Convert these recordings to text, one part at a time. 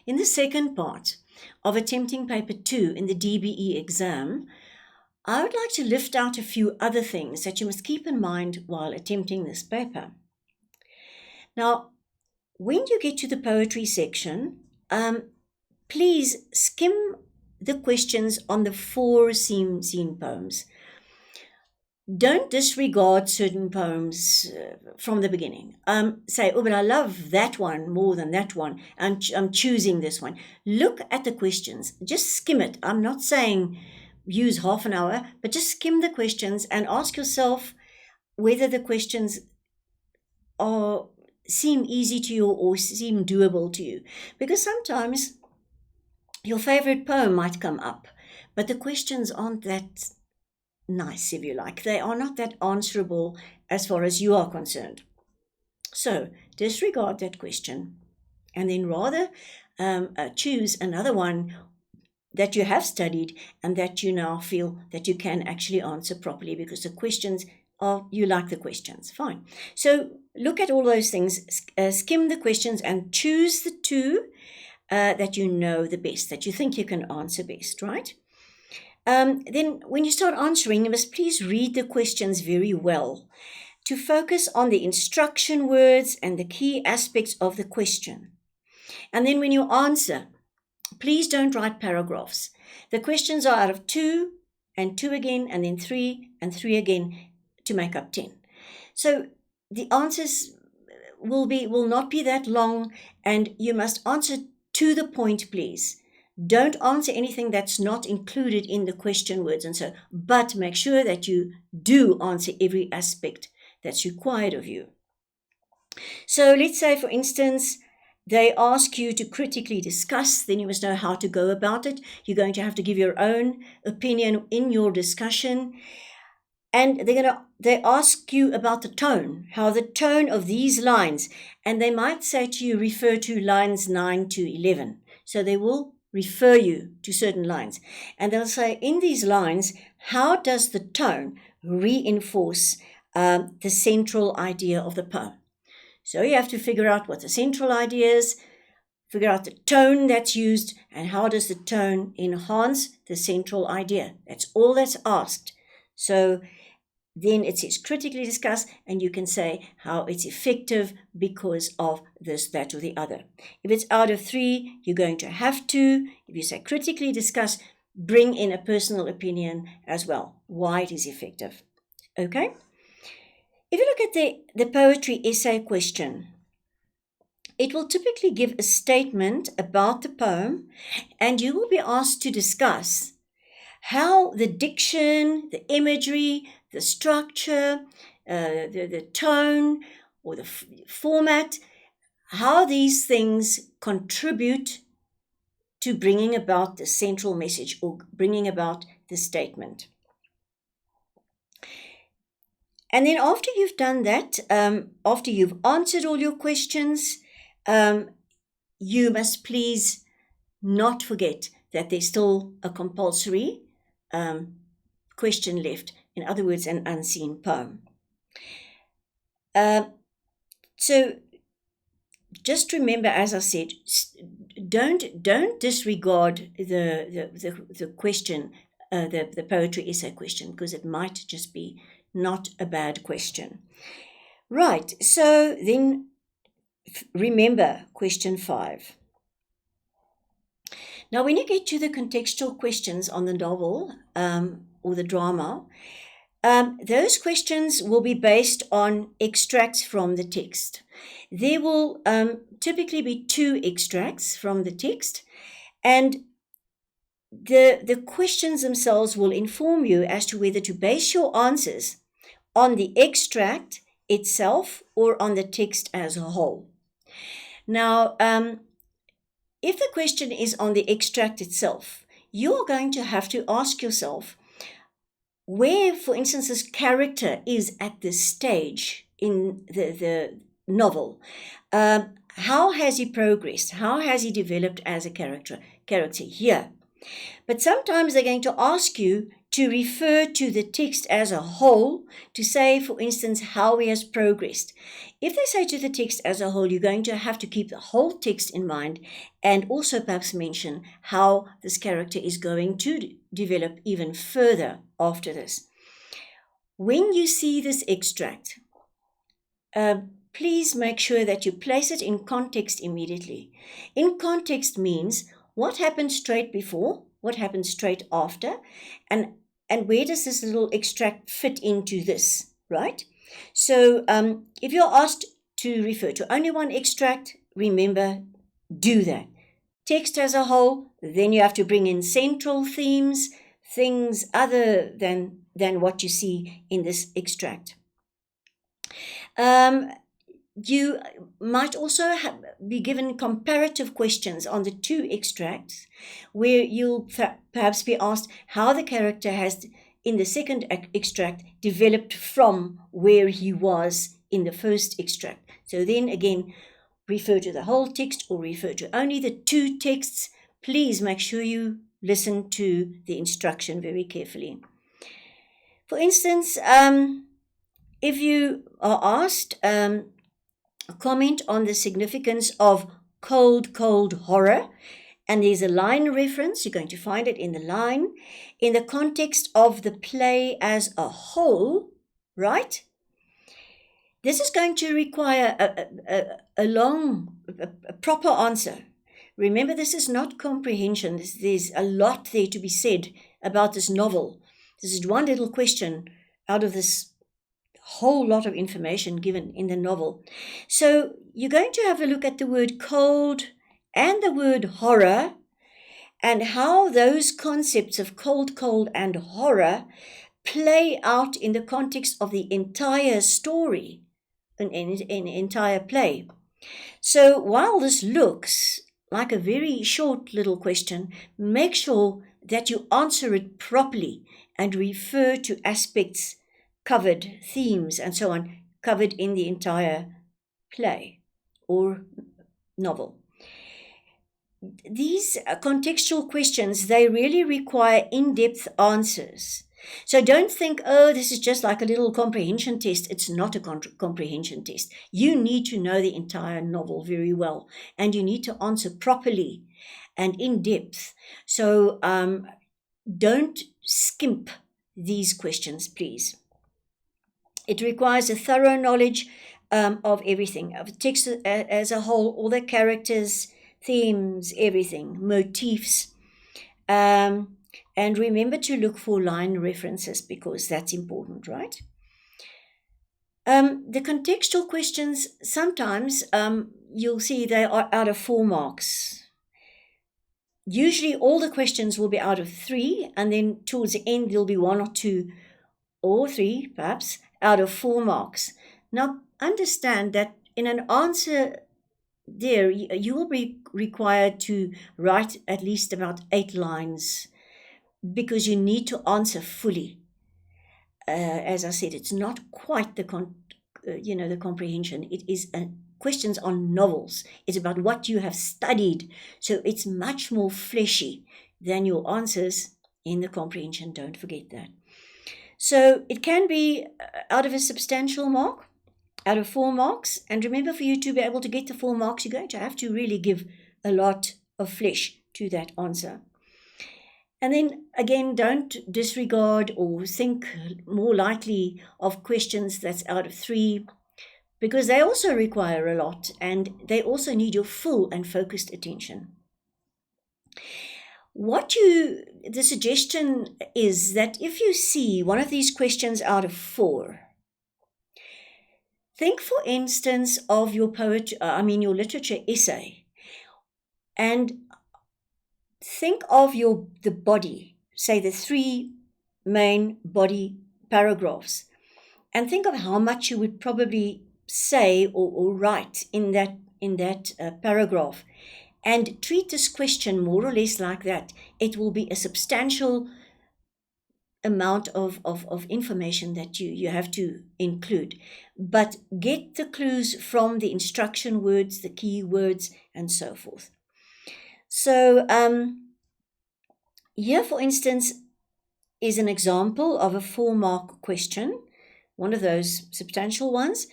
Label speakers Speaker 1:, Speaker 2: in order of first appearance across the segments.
Speaker 1: In the second part of attempting paper 2 in the DBE exam, I would like to lift out a few other things that you must keep in mind while attempting this paper. Now, when you get to the poetry section, please skim the questions on the 4 scene poems. Don't disregard certain poems from the beginning. Say, oh, but I love that one more than that one. I'm choosing this one. Look at the questions. Just skim it. I'm not saying use half an hour, but just skim the questions and ask yourself whether the questions seem easy to you or seem doable to you. Because sometimes your favorite poem might come up, but the questions aren't that nice, if you like. They are not that answerable as far as you are concerned. So disregard that question and then rather choose another one that you have studied and that you now feel that you can actually answer properly because the questions you like the questions. Fine. So look at all those things, skim the questions and choose the 2 that you know the best, that you think you can answer best, right? Then when you start answering, you must please read the questions very well to focus on the instruction words and the key aspects of the question. And then when you answer, please don't write paragraphs. The questions are out of 2 and 2 again, and then 3 and 3 again to make up 10. So the answers will not be that long, and you must answer to the point, please. Don't answer anything that's not included in the question words and so, but make sure that you do answer every aspect that's required of you. So let's say, for instance, they ask you to critically discuss, then you must know how to go about it. You're going to have to give your own opinion in your discussion. And they ask you about the tone, how the tone of these lines, and they might say to you, refer to lines 9 to 11. So they will refer you to certain lines. And they'll say, in these lines, how does the tone reinforce the central idea of the poem? So you have to figure out what the central idea is, figure out the tone that's used, and how does the tone enhance the central idea. That's all that's asked. So then it says critically discuss, and you can say how it's effective because of this, that, or the other. If it's out of 3, you're going to have to, if you say critically discuss, bring in a personal opinion as well, why it is effective. Okay? If you look at the poetry essay question, it will typically give a statement about the poem, and you will be asked to discuss how the diction, the imagery, the structure, the tone, or the format, how these things contribute to bringing about the central message or bringing about the statement. And then after you've done that, after you've answered all your questions, you must please not forget that there's still a compulsory question left. In other words, an unseen poem. So just remember, as I said, don't disregard the question, the poetry essay question, because it might just be not a bad question. Right, so then remember question 5. Now, when you get to the contextual questions on the novel or the drama, those questions will be based on extracts from the text. There will typically be 2 extracts from the text, and the questions themselves will inform you as to whether to base your answers on the extract itself or on the text as a whole. Now, if the question is on the extract itself, you're going to have to ask yourself where, for instance, this character is at this stage in the novel. How has he progressed? How has he developed as a character here? But sometimes they're going to ask you to refer to the text as a whole, to say, for instance, how he has progressed. If they say to the text as a whole, you're going to have to keep the whole text in mind and also perhaps mention how this character is going to develop even further after this. When you see this extract, please make sure that you place it in context immediately. In context means what happened straight before, what happened straight after, and where does this little extract fit into this, right? So if you're asked to refer to only one extract, remember, do that. Text as a whole, then you have to bring in central themes, things other than what you see in this extract. You might also be given comparative questions on the two extracts, where you'll perhaps be asked how the character has, in the second extract, developed from where he was in the first extract. So then again, refer to the whole text or refer to only the two texts. Please make sure you listen to the instruction very carefully. For instance, if you are asked, comment on the significance of cold, cold horror, and there's a line reference, you're going to find it in the line, in the context of the play as a whole, right? This is going to require a proper answer. Remember, this is not comprehension. There's a lot there to be said about this novel. This is one little question out of this whole lot of information given in the novel. So you're going to have a look at the word cold and the word horror, and how those concepts of cold, cold, and horror play out in the context of the entire story, an entire play. So while this looks like a very short little question, make sure that you answer it properly and refer to aspects covered, themes, and so on, covered in the entire play or novel. These contextual questions, they really require in-depth answers. So don't think, oh, this is just like a little comprehension test. It's not a comprehension test. You need to know the entire novel very well, and you need to answer properly and in depth. So don't skimp these questions, please. It requires a thorough knowledge of everything, of the text as a whole, all the characters, themes, everything, motifs. And remember to look for line references, because that's important, right? The contextual questions, sometimes you'll see they are out of 4 marks. Usually all the questions will be out of 3, and then towards the end there'll be 1 or 2 or 3 perhaps out of 4 marks. Now understand that in an answer there, you will be required to write at least about 8 lines, because you need to answer fully. As I said, it's not quite the comprehension. It is questions on novels. It's about what you have studied. So it's much more fleshy than your answers in the comprehension. Don't forget that. So it can be out of a substantial mark, out of 4 marks. And remember, for you to be able to get the 4 marks, you're going to have to really give a lot of flesh to that answer. And then again, don't disregard or think more lightly of questions that's out of 3, because they also require a lot, and they also need your full and focused attention. The suggestion is that if you see one of these questions out of 4, think, for instance, of your your literature essay, and think of the body, say the 3 main body paragraphs, and think of how much you would probably say or write in that paragraph, and treat this question more or less like that. It will be a substantial amount of information that you have to include, but get the clues from the instruction words, the key words, and so forth. So here, for instance, is an example of a 4-mark question, one of those substantial ones.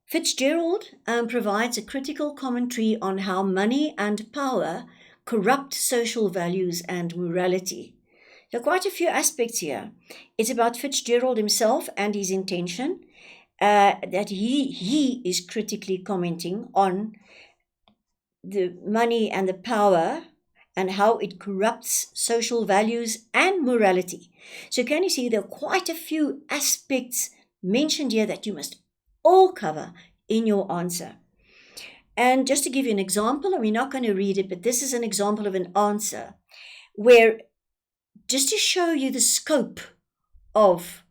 Speaker 1: Fitzgerald provides a critical commentary on how money and power corrupt social values and morality. There are quite a few aspects here. It's about Fitzgerald himself and his intention, that he is critically commenting on the money and the power and how it corrupts social values and morality. So can you see there are quite a few aspects mentioned here that you must all cover in your answer. And just to give you an example, and we're not going to read it, but this is an example of an answer where, just to show you the scope of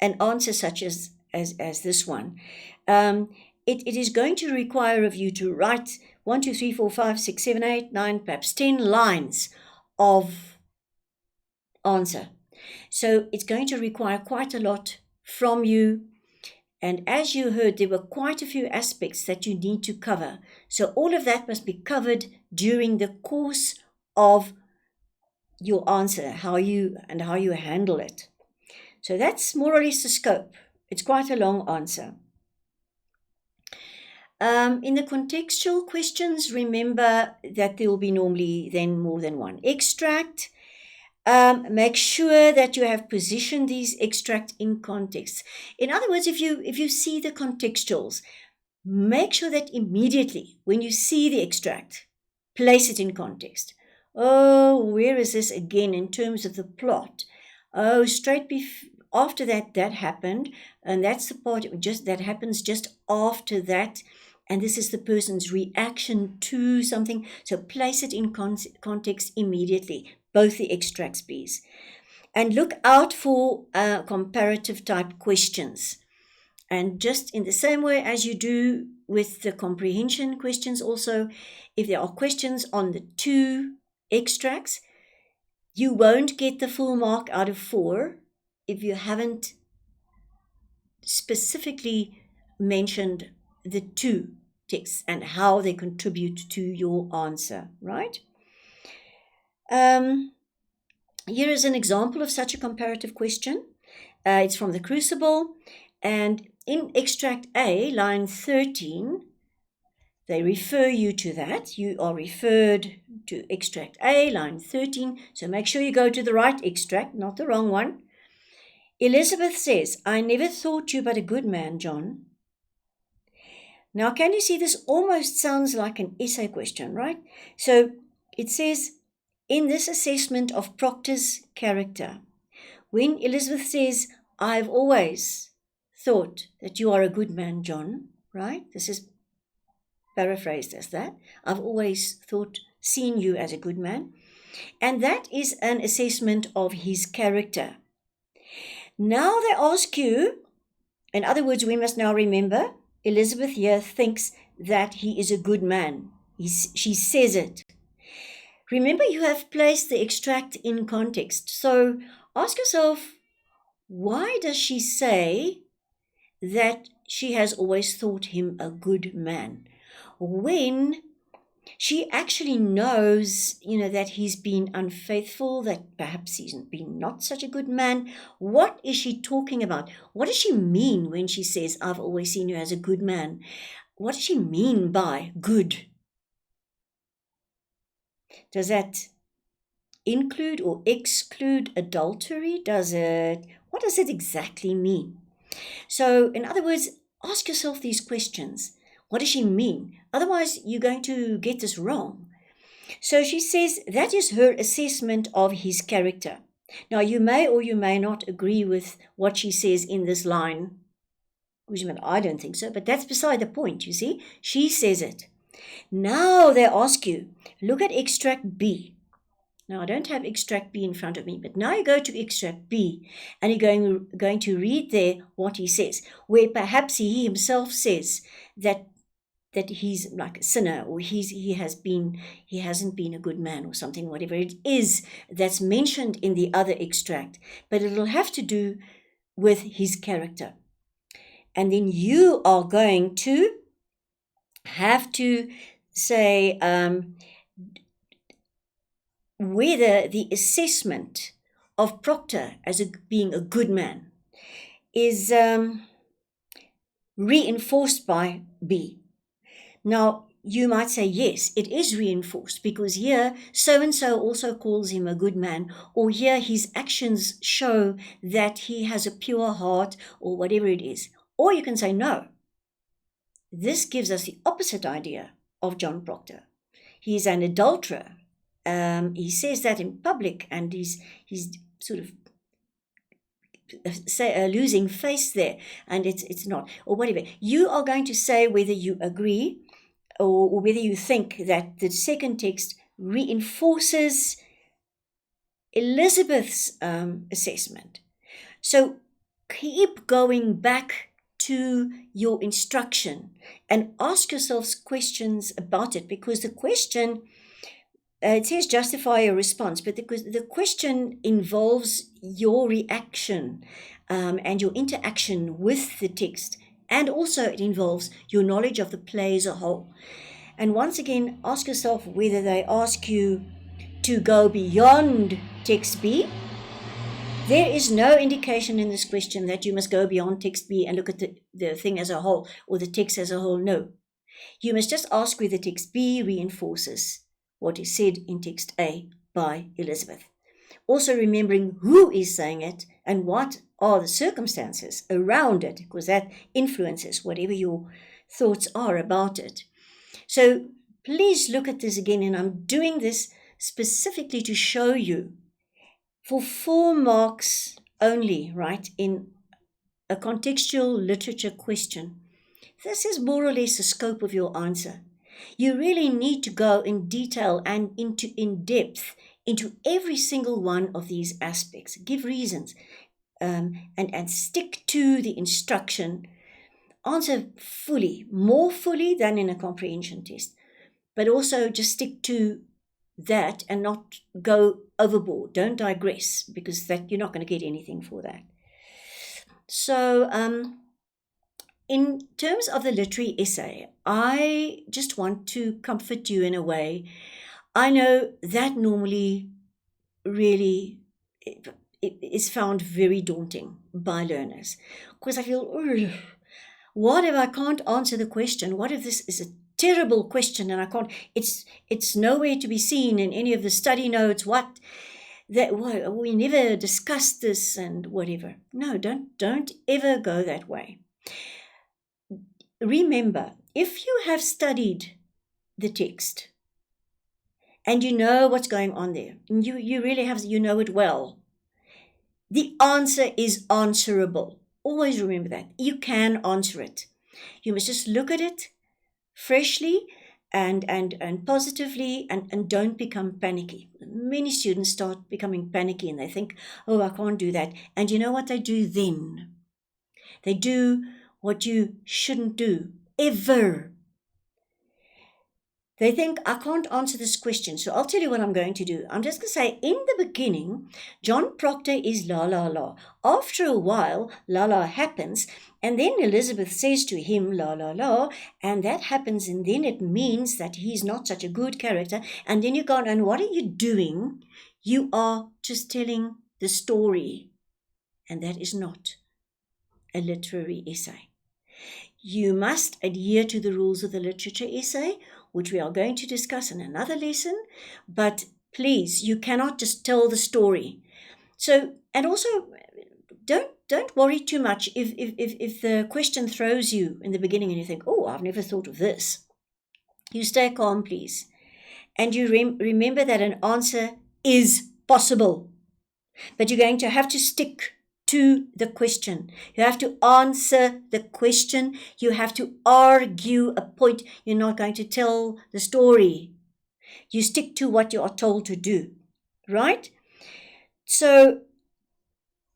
Speaker 1: an answer such as this one, it is going to require of you to write 1, 2, 3, 4, 5, 6, 7, 8, 9, perhaps 10 lines of answer. So it's going to require quite a lot from you. And as you heard, there were quite a few aspects that you need to cover. So all of that must be covered during the course of your answer, how you handle it. So that's more or less the scope. It's quite a long answer. In the contextual questions, remember that there will be normally then more than one extract. Make sure that you have positioned these extract in context. In other words, if you see the contextuals, make sure that immediately when you see the extract, place it in context. Oh, where is this again in terms of the plot? Oh, after that happened, and that's the part that happens just after that. And this is the person's reaction to something. So place it in context immediately, both the extracts, please. And look out for comparative type questions. And just in the same way as you do with the comprehension questions also, if there are questions on the 2 extracts, you won't get the full mark out of 4 if you haven't specifically mentioned the 2 texts and how they contribute to your answer, right? Here is an example of such a comparative question. It's from the Crucible, and in extract A, line 13, they refer you to that. You are referred to extract A, line 13, so make sure you go to the right extract, not the wrong one. Elizabeth says, "I never thought you but a good man, John." Now, can you see this almost sounds like an essay question, right? So it says, in this assessment of Proctor's character, when Elizabeth says, "I've always thought that you are a good man, John," right? This is paraphrased as that. "I've always seen you as a good man." And that is an assessment of his character. Now they ask you, in other words, we must now remember, Elizabeth here thinks that he is a good man. She says it. Remember, you have placed the extract in context. So ask yourself, why does she say that she has always thought him a good man, when she actually knows, that he's been unfaithful, that perhaps he's been not such a good man? What is she talking about? What does she mean when she says, "I've always seen you as a good man"? What does she mean by good? Does that include or exclude adultery? What does it exactly mean? So, in other words, ask yourself these questions. What does she mean? Otherwise, you're going to get this wrong. So she says that is her assessment of his character. Now, you may or you may not agree with what she says in this line. I don't think so, but that's beside the point, you see. She says it. Now they ask you, look at extract B. Now, I don't have extract B in front of me, but now you go to extract B, and you're going to read there what he says, where perhaps he himself says that he's like a sinner, or he hasn't been a good man, or something, whatever it is that's mentioned in the other extract, but it'll have to do with his character. And then you are going to have to say whether the assessment of Proctor as being a good man is reinforced by B. Now, you might say, yes, it is reinforced because here so-and-so also calls him a good man, or here his actions show that he has a pure heart, or whatever it is. Or you can say, no, this gives us the opposite idea of John Proctor. He's an adulterer. He says that in public, and he's sort of losing face there, and it's not, or whatever. You are going to say whether you agree or whether you think that the second text reinforces Elizabeth's assessment. So keep going back to your instruction and ask yourselves questions about it, because the question, it says justify your response, but the question involves your reaction and your interaction with the text, and also it involves your knowledge of the play as a whole. And once again, ask yourself whether they ask you to go beyond text B. There is no indication in this question that you must go beyond text B and look at the thing as a whole, or the text as a whole. No. You must just ask whether text B reinforces what is said in text A by Elizabeth. Also remembering who is saying it and what are the circumstances around it, because that influences whatever your thoughts are about it. So please look at this again, and I'm doing this specifically to show you for 4 marks only, right, in a contextual literature question. This is more or less the scope of your answer. You really need to go in detail and in depth into every single one of these aspects. Give reasons and stick to the instruction. Answer fully, more fully than in a comprehension test, but also just stick to that and not go overboard. Don't digress, because that you're not going to get anything for that. So in terms of the literary essay, I just want to comfort you in a way. I know that normally really it is found very daunting by learners, because I feel, what if I can't answer the question? What if this is a terrible question and I can't? It's nowhere to be seen in any of the study notes. We never discussed this and whatever. No, don't ever go that way. Remember, if you have studied the text and you know what's going on there, and you really have, you know it well, the answer is answerable. Always remember that. You can answer it. You must just look at it freshly and positively, and don't become panicky. Many students start becoming panicky and they think, oh, I can't do that. And you know what they do then? They do what you shouldn't do, ever. They think, I can't answer this question, so I'll tell you what I'm going to do. I'm just going to say, in the beginning, John Proctor is la, la, la. After a while, la, la happens, and then Elizabeth says to him, la, la, la, and that happens, and then it means that he's not such a good character. And then you go, and what are you doing? You are just telling the story, and that is not a literary essay. You must adhere to the rules of the literature essay, which we are going to discuss in another lesson, but please, you cannot just tell the story. So, and also, don't worry too much if the question throws you in the beginning and you think, oh, I've never thought of this. You stay calm, please, and you remember that an answer is possible, but you're going to have to stick to the question. You have to answer the question. You have to argue a point. You're not going to tell the story. You stick to what you are told to do, right? So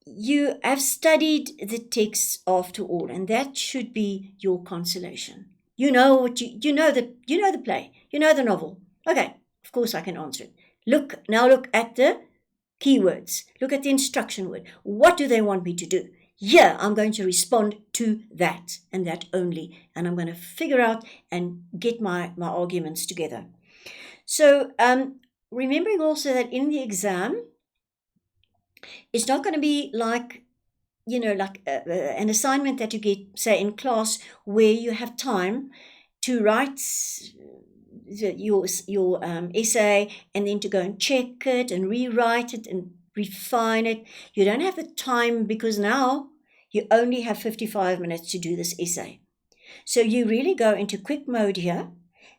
Speaker 1: you have studied the text after all, and that should be your consolation. You know what you know the play, you know the novel. Okay, of course I can answer it. Look at the keywords. Look at the instruction word. What do they want me to do? Yeah, I'm going to respond to that and that only. And I'm going to figure out and get my arguments together. So remembering also that in the exam, It's not going to be like, like an assignment that you get, say, in class, where you have time to write your essay, and then to go and check it and rewrite it and refine it. You don't have the time, because now you only have 55 minutes to do this essay. So you really go into quick mode here,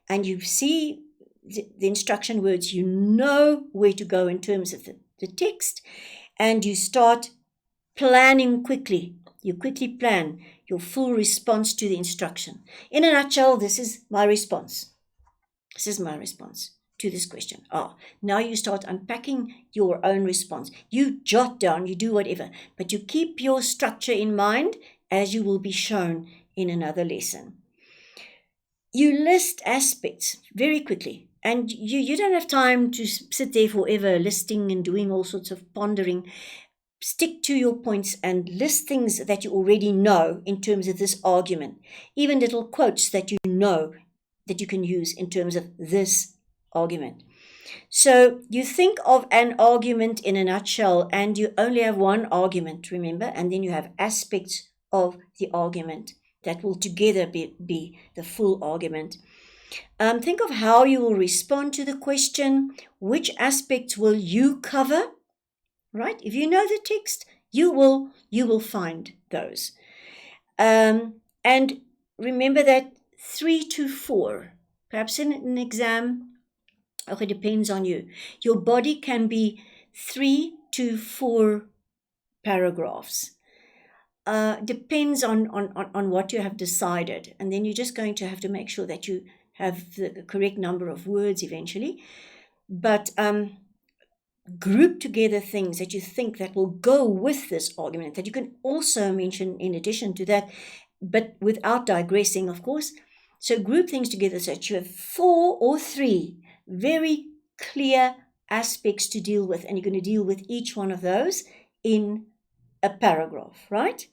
Speaker 1: and you see the instruction words, you know where to go in terms of the text, and you start planning quickly. You quickly plan your full response to the instruction. In a nutshell, this is my response. This is my response to this question. Now you start unpacking your own response. You jot down, you do whatever, but you keep your structure in mind, as you will be shown in another lesson. You list aspects very quickly, and you don't have time to sit there forever listing and doing all sorts of pondering. Stick to your points and list things that you already know in terms of this argument, even little quotes that you know that you can use in terms of this argument. So you think of an argument in a nutshell, and you only have one argument, remember, and then you have aspects of the argument that will together be the full argument. Think of how you will respond to the question. Which aspects will you cover? Right? If you know the text, you will find those. And remember that 3 to 4, perhaps in an exam, it depends on you. Your body can be 3 to 4 paragraphs. Depends on what you have decided. And then you're just going to have to make sure that you have the correct number of words eventually. But group together things that you think that will go with this argument, that you can also mention in addition to that, but without digressing, of course. So group things together so that you have 4 or 3 very clear aspects to deal with, and you're going to deal with each one of those in a paragraph, right?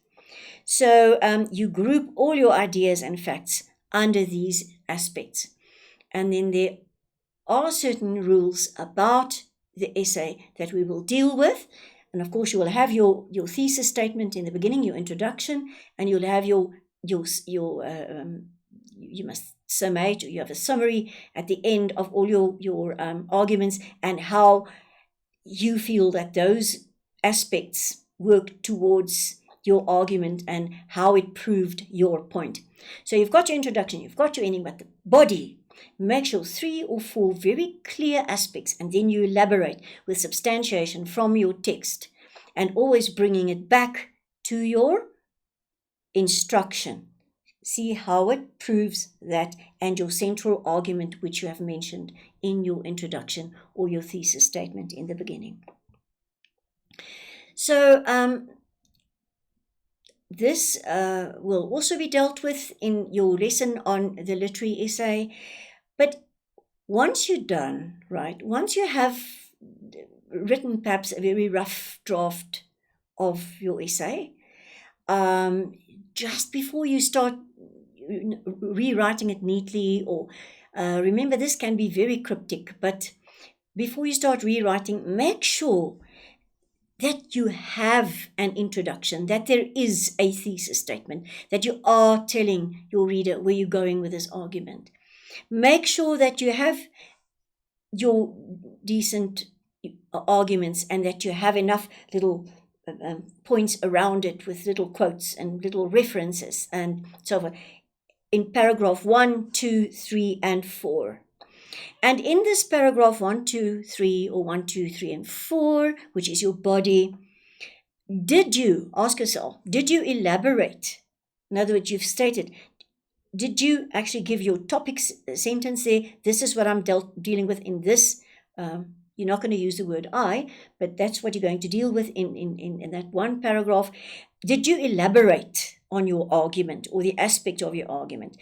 Speaker 1: So you group all your ideas and facts under these aspects. And then there are certain rules about the essay that we will deal with. And of course, you will have your thesis statement in the beginning, your introduction, and you'll have you must summate, you have a summary at the end of all your arguments, and how you feel that those aspects work towards your argument and how it proved your point. So you've got your introduction, you've got your ending, but the body, make sure 3 or 4 very clear aspects, and then you elaborate with substantiation from your text, and always bringing it back to your instruction. See how it proves that, and your central argument, which you have mentioned in your introduction or your thesis statement in the beginning. So this will also be dealt with in your lesson on the literary essay. But once you're done, right, once you have written perhaps a very rough draft of your essay, just before you start rewriting it neatly, or remember, this can be very cryptic, but before you start rewriting, make sure that you have an introduction, that there is a thesis statement, that you are telling your reader where you're going with this argument. Make sure that you have your decent arguments, and that you have enough little points around it with little quotes and little references and so forth in paragraph 1, 2, 3, and 4. And in this paragraph 1, 2, 3, or 1, 2, 3, and 4, which is your body, ask yourself, did you elaborate? In other words, you've stated, did you actually give your topic sentence there? This is what I'm dealing with in this. You're not going to use the word I, but that's what you're going to deal with in that one paragraph. Did you elaborate on your argument or the aspect of your argument?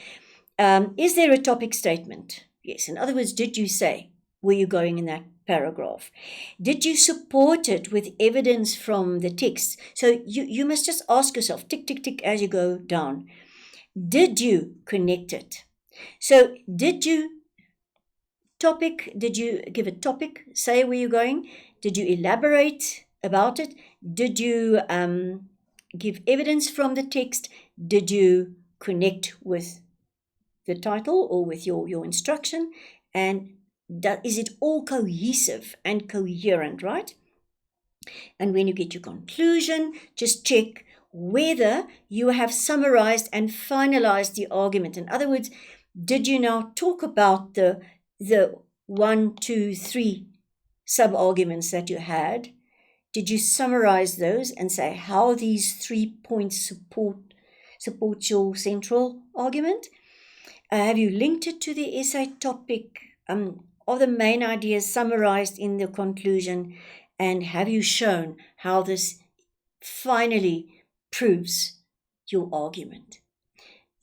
Speaker 1: Is there a topic statement? Yes. In other words, did you say where you're going in that paragraph? Did you support it with evidence from the text? So you must just ask yourself, tick, tick, tick, as you go down. Did you connect it? So did you give a topic, say where you're going? Did you elaborate about it? Did you give evidence from the text? Did you connect with the title or with your instruction? And is it all cohesive and coherent, right? And when you get your conclusion, just check whether you have summarized and finalized the argument. In other words, did you now talk about the 1, 2, 3 sub-arguments that you had? Did you summarize those and say how these 3 points support your central argument? Have you linked it to the essay topic? Are the main ideas summarized in the conclusion? And have you shown how this finally proves your argument?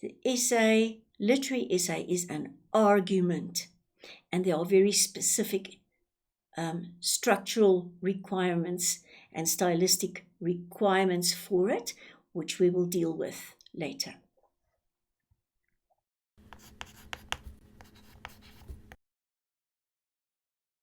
Speaker 1: The essay, literary essay, is an argument, and there are very specific structural requirements and stylistic requirements for it, which we will deal with later.